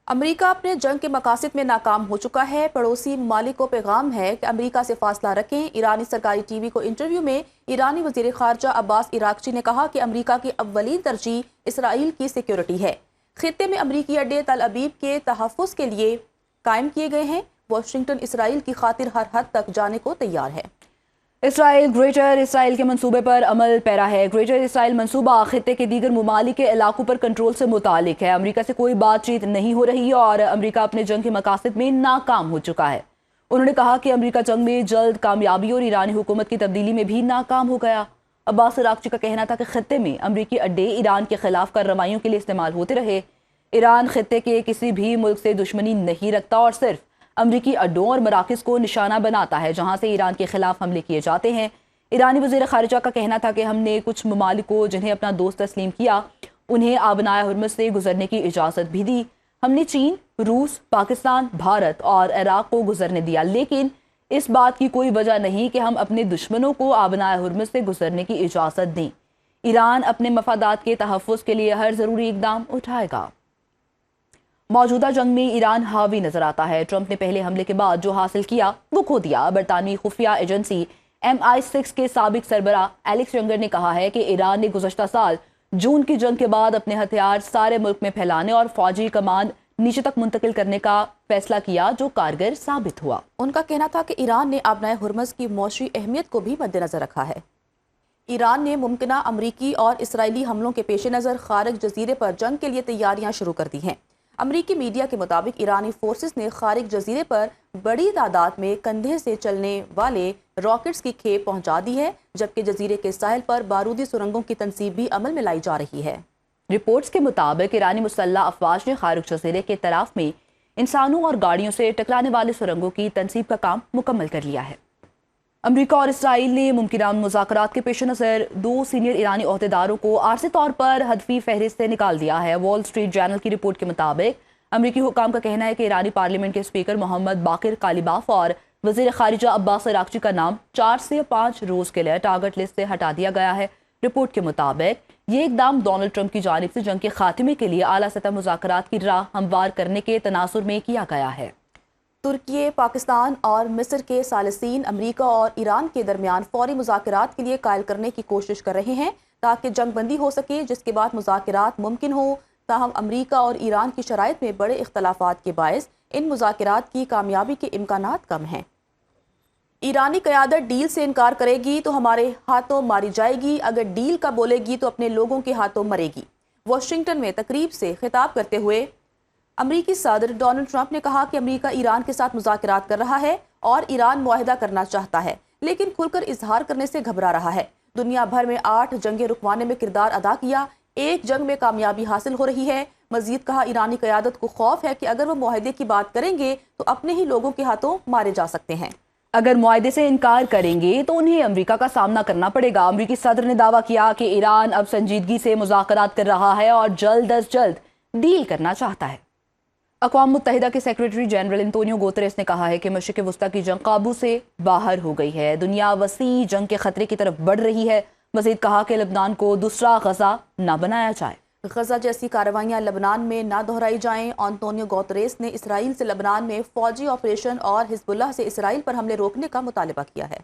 امریکہ اپنے جنگ کے مقاصد میں ناکام ہو چکا ہے۔ پڑوسی ممالک کو پیغام ہے کہ امریکہ سے فاصلہ رکھیں۔ ایرانی سرکاری ٹی وی کو انٹرویو میں ایرانی وزیر خارجہ عباس عراقچی نے کہا کہ امریکہ کی اولین ترجیح اسرائیل کی سیکیورٹی ہے۔ خطے میں امریکی اڈے تل ابیب کے تحفظ کے لیے قائم کیے گئے ہیں۔ واشنگٹن اسرائیل کی خاطر ہر حد تک جانے کو تیار ہے۔ اسرائیل گریٹر اسرائیل کے منصوبے پر عمل پیرا ہے۔ گریٹر اسرائیل منصوبہ خطے کے دیگر ممالک کے علاقوں پر کنٹرول سے متعلق ہے۔ امریکہ سے کوئی بات چیت نہیں ہو رہی اور امریکہ اپنے جنگ کے مقاصد میں ناکام ہو چکا ہے۔ انہوں نے کہا کہ امریکہ جنگ میں جلد کامیابی اور ایرانی حکومت کی تبدیلی میں بھی ناکام ہو گیا۔ عباس عراقچی کا کہنا تھا کہ خطے میں امریکی اڈے ایران کے خلاف کارروائیوں کے لیے استعمال ہوتے رہے۔ ایران خطے کے کسی بھی ملک سے دشمنی نہیں رکھتا اور صرف امریکی اڈوں اور مراکز کو نشانہ بناتا ہے جہاں سے ایران کے خلاف حملے کیے جاتے ہیں۔ ایرانی وزیر خارجہ کا کہنا تھا کہ ہم نے کچھ ممالک کو جنہیں اپنا دوست تسلیم کیا انہیں آبنائے ہرمز سے گزرنے کی اجازت بھی دی۔ ہم نے چین، روس، پاکستان، بھارت اور عراق کو گزرنے دیا، لیکن اس بات کی کوئی وجہ نہیں کہ ہم اپنے دشمنوں کو آبنائے ہرمز سے گزرنے کی اجازت دیں۔ ایران اپنے مفادات کے تحفظ کے لیے ہر ضروری اقدام اٹھائے گا۔ موجودہ جنگ میں ایران حاوی نظر آتا ہے۔ ٹرمپ نے پہلے حملے کے بعد جو حاصل کیا وہ کھو دیا۔ برطانوی خفیہ ایجنسی MI6 کے سابق سربراہ ایلیکس ینگر نے کہا ہے کہ ایران نے گزشتہ سال جون کی جنگ کے بعد اپنے ہتھیار سارے ملک میں پھیلانے اور فوجی کمان نیچے تک منتقل کرنے کا فیصلہ کیا جو کارگر ثابت ہوا۔ ان کا کہنا تھا کہ ایران نے آبنائے ہرمز کی معاشی اہمیت کو بھی مد نظر رکھا ہے۔ ایران نے ممکنہ امریکی اور اسرائیلی حملوں کے پیش نظر خارج جزیرے پر جنگ کے لیے تیاریاں شروع کر دی ہیں۔ امریکی میڈیا کے مطابق ایرانی فورسز نے خارج جزیرے پر بڑی تعداد میں کندھے سے چلنے والے راکٹس کی کھیپ پہنچا دی ہے، جبکہ جزیرے کے ساحل پر بارودی سرنگوں کی تنصیب بھی عمل میں لائی جا رہی ہے۔ رپورٹس کے مطابق ایرانی مسلح افواج نے خارج جزیرے کے طرف میں انسانوں اور گاڑیوں سے ٹکرانے والے سرنگوں کی تنصیب کا کام مکمل کر لیا ہے۔ امریکہ اور اسرائیل نے ممکنہ مذاکرات کے پیش نظر 2 سینئر ایرانی عہدیداروں کو عارضی طور پر ہدفی فہرست سے نکال دیا ہے۔ وال اسٹریٹ جرنل کی رپورٹ کے مطابق امریکی حکام کا کہنا ہے کہ ایرانی پارلیمنٹ کے اسپیکر محمد باقر کالیباف اور وزیر خارجہ عباس عراقچی کا نام 4 سے 5 روز کے لیے ٹارگٹ لسٹ سے ہٹا دیا گیا ہے۔ رپورٹ کے مطابق یہ اقدام ڈونلڈ ٹرمپ کی جانب سے جنگ کے خاتمے کے لیے اعلیٰ سطح مذاکرات کی راہ ہموار کرنے کے تناظر میں کیا گیا ہے۔ ترکی، پاکستان اور مصر کے ثالثین امریکہ اور ایران کے درمیان فوری مذاکرات کے لیے قائل کرنے کی کوشش کر رہے ہیں تاکہ جنگ بندی ہو سکے، جس کے بعد مذاکرات ممکن ہو۔ تاہم امریکہ اور ایران کی شرائط میں بڑے اختلافات کے باعث ان مذاکرات کی کامیابی کے امکانات کم ہیں۔ ایرانی قیادت ڈیل سے انکار کرے گی تو ہمارے ہاتھوں ماری جائے گی، اگر ڈیل کا بولے گی تو اپنے لوگوں کے ہاتھوں مرے گی۔ واشنگٹن میں تقریب سے خطاب کرتے ہوئے امریکی صدر ڈونلڈ ٹرمپ نے کہا کہ امریکہ ایران کے ساتھ مذاکرات کر رہا ہے اور ایران معاہدہ کرنا چاہتا ہے، لیکن کھل کر اظہار کرنے سے گھبرا رہا ہے۔ دنیا بھر میں 8 جنگیں رکوانے میں کردار ادا کیا، ایک جنگ میں کامیابی حاصل ہو رہی ہے۔ مزید کہا ایرانی قیادت کو خوف ہے کہ اگر وہ معاہدے کی بات کریں گے تو اپنے ہی لوگوں کے ہاتھوں مارے جا سکتے ہیں۔ اگر معاہدے سے انکار کریں گے تو انہیں امریکہ کا سامنا کرنا پڑے گا۔ امریکی صدر نے دعویٰ کیا کہ ایران اب سنجیدگی سے مذاکرات کر رہا ہے اور جلد از جلد ڈیل کرنا چاہتا ہے۔ اقوام متحدہ کے سیکریٹری جنرل انتونیو گوتریس نے کہا ہے کہ مشرق وسطیٰ کی جنگ قابو سے باہر ہو گئی ہے، دنیا وسیع جنگ کے خطرے کی طرف بڑھ رہی ہے۔ مزید کہا کہ لبنان کو دوسرا غزہ نہ بنایا جائے، غزہ جیسی کارروائیاں لبنان میں نہ دہرائی جائیں۔ انتونیو گوتریس نے اسرائیل سے لبنان میں فوجی آپریشن اور حزب اللہ سے اسرائیل پر حملے روکنے کا مطالبہ کیا ہے۔